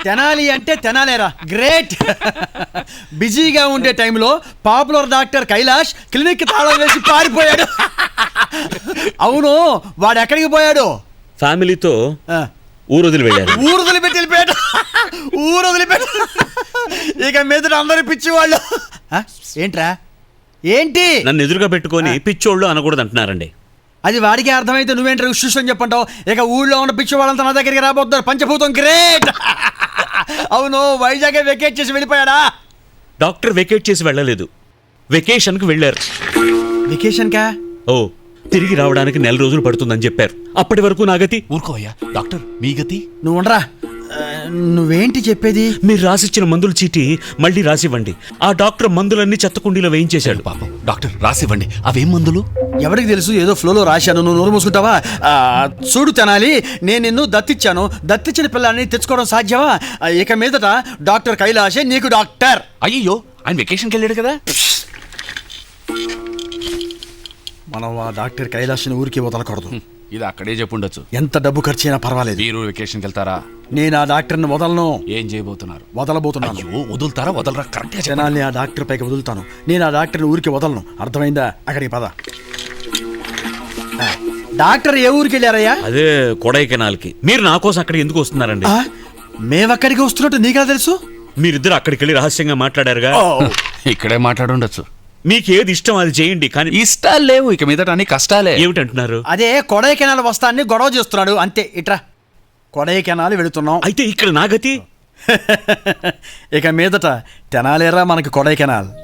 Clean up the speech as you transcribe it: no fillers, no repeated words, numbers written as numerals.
తెనాలి అంటే తెనాలేరా, గ్రేట్. బిజీగా ఉండే టైంలో పాపులర్ డాక్టర్ కైలాష్ క్లినిక్ తాళం వేసి పారిపోయాడు. అవును, వాడు ఎక్కడికి పోయాడు? ఫ్యామిలీతో ఊరు వదిలి వెళ్ళారు. ఊరు వదిలిపెట్టి వెళ్ళిపోయాడు. ఊరు వదిలిపెట్టి ఇక మీద అందరు పిచ్చివాళ్ళు. ఏంట్రా ఏంటి నన్ను ఎదురుగా పెట్టుకొని పిచ్చోళ్ళు అనకూడదు అంటున్నారండి. అది వాడికి అర్థమైతే నువ్వేంటి శిష్యం చెప్పంటావు? ఇక ఊళ్ళో ఉన్న పిచ్చి వాళ్ళంతా నా దగ్గరికి రాబోతున్నారు. పంచభూతం గ్రేట్. అవును, వైజాగ్ వెకేట్ చేసి వెళ్ళిపోయాడా? డాక్టర్ వెకేట్ చేసి వెళ్ళలేదు, వెకేషన్కి వెళ్ళారు. వెకేషన్ కా? ఓ, తిరిగి రావడానికి 4 రోజులు పడుతుందని చెప్పారు. అప్పటి వరకు నా గతి. ఊరుకోయ్యా డాక్టర్, మీ గతి? నువ్వు ఉండరా. నువ్వేంటి చెప్పేది? మీరు రాసిచ్చిన మందుల చీటి మళ్ళీ రాసివ్వండి. ఆ డాక్టర్ మందులన్నీ చెత్తకుండీలో వేయించేశాడు. పాపం డాక్టర్, రాసివ్వండి. అవేం మందులు? ఎవరికి తెలుసు, ఏదో ఫ్లోలో రాశాను. నువ్వు నోరు మూసుకుంటావా? చూడు తెనాలి, నేను నిన్ను దత్తిచ్చాను. దత్తిచ్చిన పిల్లాన్ని తెచ్చుకోవడం సాధ్యమా? ఇక మీదట డాక్టర్ కైలాషే నీకు డాక్టర్. అయ్యో, ఆయన వెకేషన్కి వెళ్ళాడు కదా. మనం ఆ డాక్టర్ కైలాష్ని ఊరికి వదలకూడదు. ఇది అక్కడే చెప్పుండొచ్చు. ఎంత డబ్బు ఖర్చు అయినా పర్వాలేదు. మీరు వెకేషన్కి వెళ్తారా? నేను ఆ డాక్టర్ని వదలను. ఏం చేయబోతున్నారు? వదలబోతున్నాను. అయ్యో, వదులుతారా వదలరా? కరెక్ట్గా చెప్పండి. తెనాలిని ఆ డాక్టర్ పైకి వదులుతాను. నేను ఆ డాక్టర్ని ఊరికి వదలను. అర్థమైందా? అక్కడికి పద. డాక్టర్ ఏ ఊరికి వెళ్ళారయ్యా? అదే కొడైకెనాల్కి. మీరు నా కోసం అక్కడికి ఎందుకు వస్తున్నారండి? మేమక్కడికి వస్తున్నట్టు నీకెలా తెలుసు? మీరిద్దరు అక్కడికి వెళ్ళి రహస్యంగా మాట్లాడారుగా. ఇక్కడే మాట్లాడుండొచ్చు. మీకు ఏది ఇష్టం అది చేయండి, కానీ ఇష్టాలు లేవు. ఇక మీదట అన్ని కష్టాలే. ఏమిటంటున్నారు? అదే కొడైకెనాల్ వస్తాన్ని గొడవ చేస్తున్నాడు అంతే. ఇట్రా, కొడైకెనాల్ వెళుతున్నాం. అయితే ఇక్కడ నా గతి. ఇక మీదట తెనాలేరా మనకి కొడైకెనాల్.